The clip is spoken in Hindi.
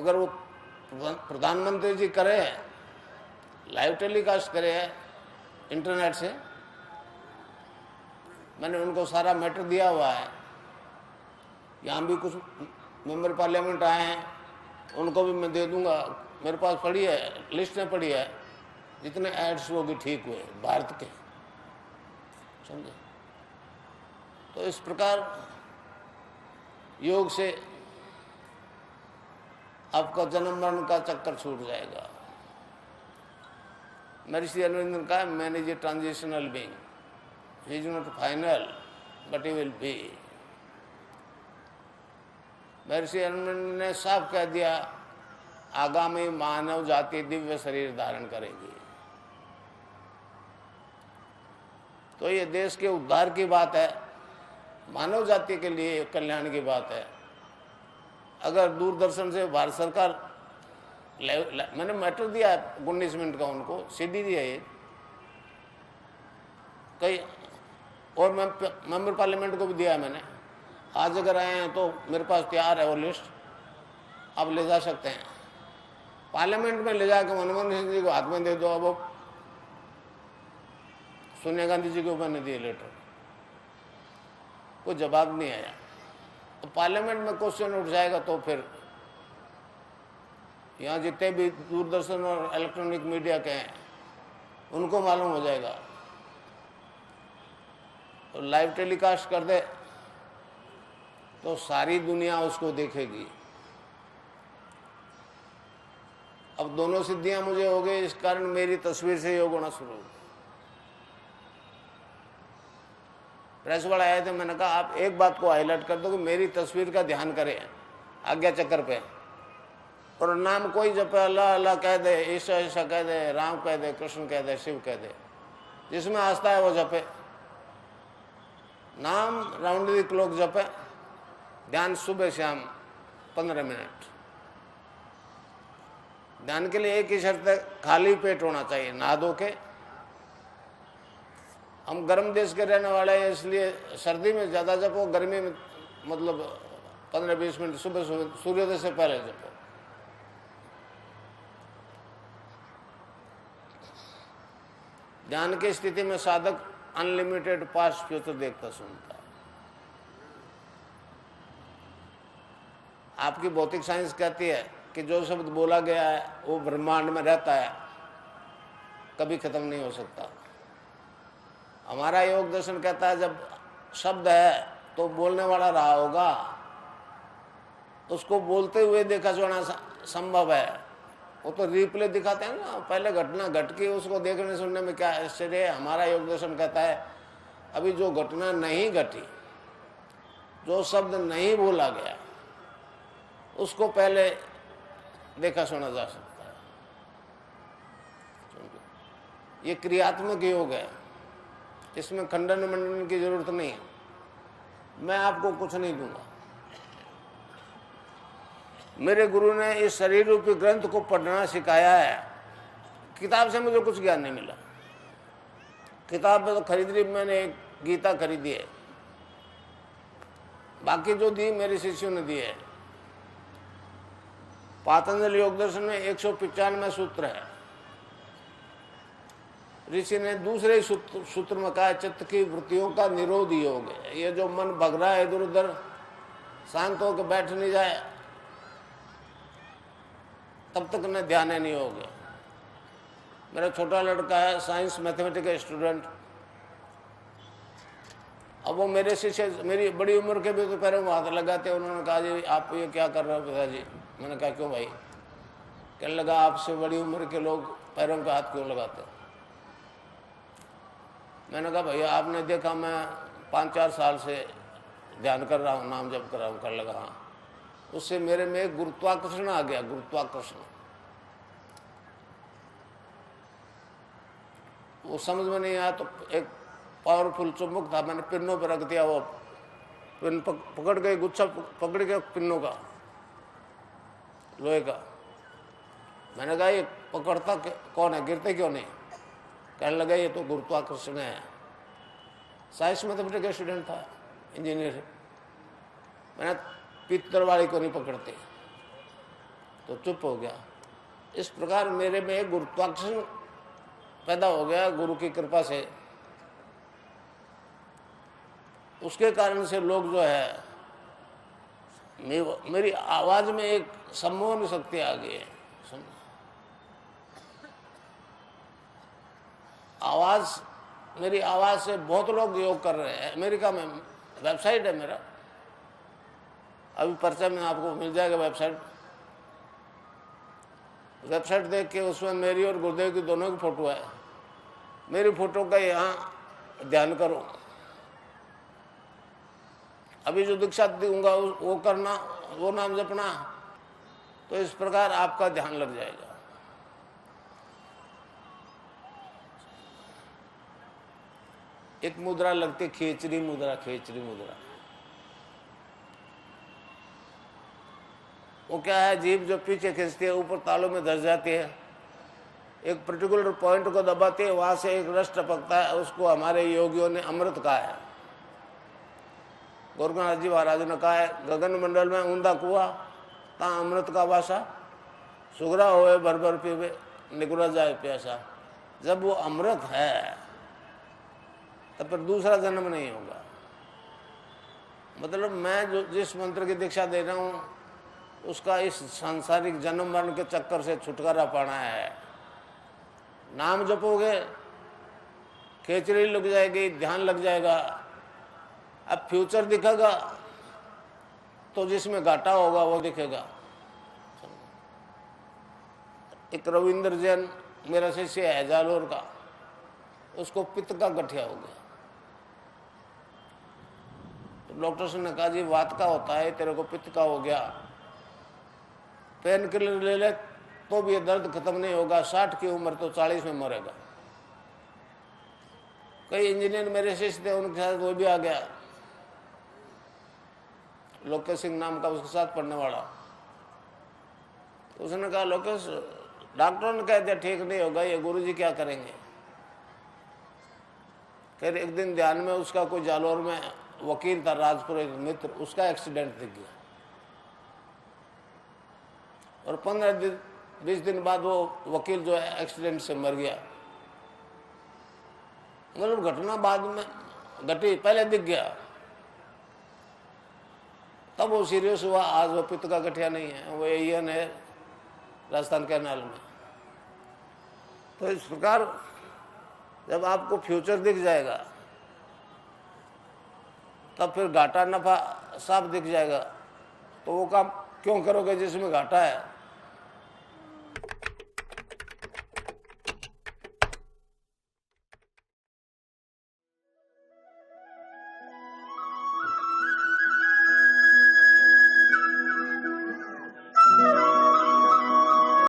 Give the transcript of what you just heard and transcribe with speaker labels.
Speaker 1: मगर वो प्रधानमंत्री जी करे हैं, लाइव टेलीकास्ट करे हैं इंटरनेट से। मैंने उनको सारा मैटर दिया हुआ है। यहाँ भी कुछ मेंबर पार्लियामेंट आए हैं, उनको भी मैं दे दूंगा। मेरे पास पड़ी है, लिस्ट में पड़ी है जितने एड्स वो भी ठीक हुए भारत के, समझे। तो इस प्रकार योग से आपका जन्म मरण का चक्कर छूट जाएगा। महर्षि अरविंद ने कहा, man is a transitional being, he is not final but he will be. महर्षि अरविंद ने साफ कह दिया, आगामी मानव जाति दिव्य शरीर धारण करेगी। तो ये देश के उद्धार की बात है, मानव जाति के लिए कल्याण की बात है। अगर दूरदर्शन से भारत सरकार, मैंने मैटर दिया है 19 मिनट का, उनको सीडी दिया है कई, और मैं मेंबर पार्लियामेंट को भी दिया है मैंने। आज अगर आए हैं तो मेरे पास तैयार है वो लिस्ट, आप ले जा सकते हैं। पार्लियामेंट में ले जाकर मनमोहन सिंह जी को हाथ में दे दो। अब सोनिया गांधी जी को मैंने दिए लेटर, कोई जवाब नहीं आया। तो पार्लियामेंट में क्वेश्चन उठ जाएगा तो फिर यहाँ जितने भी दूरदर्शन और इलेक्ट्रॉनिक मीडिया के हैं उनको मालूम हो जाएगा। तो लाइव टेलीकास्ट कर दे तो सारी दुनिया उसको देखेगी। अब दोनों सिद्धियां मुझे हो गई, इस कारण मेरी तस्वीर से योग होना शुरू हो गया। प्रेस वाले आए थे, मैंने कहा आप एक बात को हाईलाइट कर दो कि मेरी तस्वीर का ध्यान करें आज्ञा चक्र पे, और नाम कोई जपे, अल्लाह अल्लाह कह दे, ईसा ईसा कह दे, राम कह दे, कृष्ण कह दे, शिव कह दे, जिसमें आस्था है वो जपे। नाम राउंड द क्लॉक जपे, ध्यान सुबह शाम 15 मिनट। ध्यान के लिए एक ही शर्त है, खाली पेट होना चाहिए, नहा धो के। हम गर्म देश के रहने वाले हैं, इसलिए सर्दी में ज़्यादा जपो, गर्मी में मतलब 15-20 मिनट सुबह सूर्योदय से पहले जपो। ध्यान की स्थिति में साधक अनलिमिटेड पास्ट फ्यूचर देखता सुनता है। आपकी भौतिक साइंस कहती है कि जो शब्द बोला गया है वो ब्रह्मांड में रहता है, कभी खत्म नहीं हो सकता। हमारा योग दर्शन कहता है जब शब्द है तो बोलने वाला रहा होगा, उसको बोलते हुए देखा जाना संभव है। वो तो रिप्ले दिखाते हैं ना, पहले घटना घट के उसको देखने सुनने में क्या आश्चर्य है। हमारा योग दर्शन कहता है अभी जो घटना नहीं घटी, जो शब्द नहीं बोला गया, उसको पहले देखा सुना जा सकता है। ये क्रियात्मक योग है, इसमें खंडन मंडन की जरूरत नहीं है। मैं आपको कुछ नहीं दूंगा। मेरे गुरु ने इस शरीर रूपी ग्रंथ को पढ़ना सिखाया है। किताब से मुझे कुछ ज्ञान नहीं मिला। किताब में तो खरीद ली, मैंने एक गीता खरीदी है, बाकी जो दी मेरे शिष्यों ने दी है। पातंजलि योग दर्शन में 195 सूत्र है। ऋषि ने दूसरे सूत्र में कहा चित्त की वृत्तियों का निरोध योग है। ये जो मन भग रहा है इधर उधर, शांत होकर बैठ नहीं जाए तब तक न ध्यान नहीं होगा। मेरा छोटा लड़का है, साइंस मैथमेटिक्स का स्टूडेंट। अब वो मेरे शिष्य, मेरी बड़ी उम्र के भी तो पैरों में हाथ लगाते। उन्होंने कहा जी आप ये क्या कर रहे हो पिताजी? मैंने कहा क्यों भाई? कहने लगा आपसे बड़ी उम्र के लोग पैरों पे हाथ क्यों लगाते? मैंने कहा भैया आपने देखा मैं 5-4 साल से ध्यान कर रहा हूँ, नाम जप कर रहा हूँ। कर लगा हाँ। उससे मेरे में एक गुरुत्वाकर्षण आ गया, गुरुत्वाकर्षण। वो समझ में नहीं आया तो एक पावरफुल चुंबक था, मैंने पिन्नों पर रख दिया। वो पिन पकड़ के, गुच्छा पकड़ के पिन्नों का, लोहे का। मैंने कहा ये पकड़ता कौन है, गिरते क्यों नहीं? कहने लगा ये तो गुरुत्वाकर्षण है। साइंस मैथमेटिक्स का स्टूडेंट था, इंजीनियर। मैंने पित्तर वाली को नहीं पकड़ते, तो चुप हो गया। इस प्रकार मेरे में एक गुरुत्वाकर्षण पैदा हो गया गुरु की कृपा से। उसके कारण से लोग जो है, मेरी आवाज में एक सम्मोहन शक्ति आ गई है। मेरी आवाज से बहुत लोग योग कर रहे हैं। अमेरिका में वेबसाइट है मेरा, अभी परिचय में आपको मिल जाएगा वेबसाइट देख के उसमें मेरी और गुरुदेव की दोनों की फोटो है। मेरी फोटो का यहाँ ध्यान करो। अभी जो दीक्षा दूंगा वो करना, वो नाम जपना, तो इस प्रकार आपका ध्यान लग जाएगा। एक मुद्रा लगती, खेचरी मुद्रा। वो क्या है, जीभ जो पीछे खींचती है, ऊपर तालों में धस जाती है, एक पर्टिकुलर पॉइंट को दबाती है, वहां से एक रस टपकता है, उसको हमारे योगियों ने अमृत कहा है। गोरखनाथ जी महाराज ने कहा है, गगन मंडल में ऊंधा कुआ ता अमृत का वासा, सुगरा होए भर भर पीवे निगुरा जाए प्यासा। जब वो अमृत है तब फिर दूसरा जन्म नहीं होगा। मतलब मैं जो जिस मंत्र की दीक्षा दे रहा हूँ उसका इस सांसारिक जन्म मरण के चक्कर से छुटकारा पाना है। नाम जपोगे, खेचरी लग जाएगी, ध्यान लग जाएगा। अब फ्यूचर दिखेगा तो जिसमें घाटा होगा वो दिखेगा। एक रविंद्र जैन मेरा शिष्य है जालोर का, उसको पित्त का गठिया हो गया। तो डॉक्टर ने कहा जी वात का होता है, तेरे को पित्त का हो गया, पेन किलर ले ले तो भी ये दर्द खत्म नहीं होगा, 60 की उम्र तो 40 में मरेगा। कई इंजीनियर मेरे शिष्य थे, उनके साथ वो भी आ गया, लोकेश सिंह नाम का उसके साथ पढ़ने वाला। उसने कहा लोकेश, डॉक्टरों ने कह दिया ठीक नहीं होगा, ये गुरुजी क्या करेंगे। फिर एक दिन ध्यान में उसका कोई जालौर में वकील था, राजपुर एक मित्र, उसका एक्सीडेंट दिख गया और 15-20 दिन बाद वो वकील जो है एक्सीडेंट से मर गया। मतलब घटना बाद में घटी, पहले दिख गया, तब वो सीरियस हुआ। आज वो पित्त का गठिया नहीं है, वो एन है राजस्थान कैनाल में। तो इस प्रकार जब आपको फ्यूचर दिख जाएगा तब फिर घाटा नफा साफ दिख जाएगा। तो वो काम क्यों करोगे जिसमें घाटा है।